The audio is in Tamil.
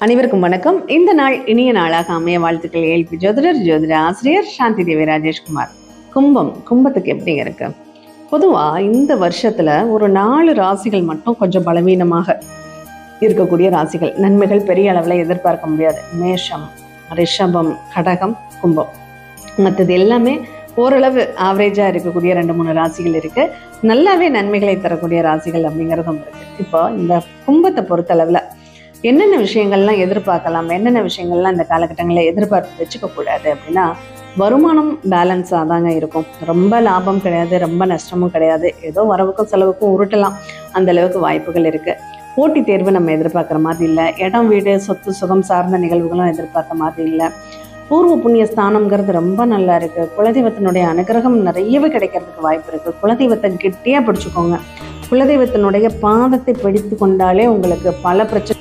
அனைவருக்கும் வணக்கம். இந்த நாள் இனிய நாளாக அமைய வாழ்த்துக்கள். ஏல்பி ஜோதிடர் ஜோதிட ஆசிரியர் சாந்தி தேவி ராஜேஷ்குமார். கும்பத்துக்கு எப்படி இருக்கு? பொதுவா இந்த வருஷத்துல ஒரு 4 ராசிகள் மட்டும் கொஞ்சம் பலவீனமாக இருக்கக்கூடிய ராசிகள். நன்மைகள் பெரிய அளவுல எதிர்பார்க்க முடியாது. மேஷம், ரிஷபம், கடகம், கும்பம். மற்றது எல்லாமே ஓரளவு ஆவரேஜா இருக்கக்கூடிய 2-3 ராசிகள் இருக்கு. நல்லாவே நன்மைகளை தரக்கூடிய ராசிகள் அப்படிங்கிறதும் இருக்கு. இப்போ இந்த கும்பத்தை பொறுத்தளவுல என்னென்ன விஷயங்கள்லாம் எதிர்பார்க்கலாம், என்னென்ன விஷயங்கள்லாம் இந்த காலகட்டங்களில் எதிர்பார்த்து வச்சுக்க கூடாது அப்படின்னா, வருமானம் பேலன்ஸாக தாங்க இருக்கும். ரொம்ப லாபம் கிடையாது, ரொம்ப நஷ்டமும் கிடையாது. ஏதோ வரவுக்கும் செலவுக்கும் உருட்டலாம், அந்த அளவுக்கு வாய்ப்புகள் இருக்கு. போட்டித் தேர்வு நம்ம எதிர்பார்க்குற மாதிரி இல்லை. இடம், வீடு, சொத்து, சுகம் சார்ந்த நிகழ்வுகளும் எதிர்பார்த்த மாதிரி இல்லை. பூர்வ புண்ணிய ஸ்தானம்ங்கிறது ரொம்ப நல்லா இருக்கு. குலதெய்வத்தினுடைய அனுகிரகம் நிறையவே கிடைக்கிறதுக்கு வாய்ப்பு இருக்கு. குலதெய்வத்தை கெட்டியா பிடிச்சுக்கோங்க. குலதெய்வத்தினுடைய பாதத்தை பிடித்து கொண்டாலே உங்களுக்கு பல பிரச்சனை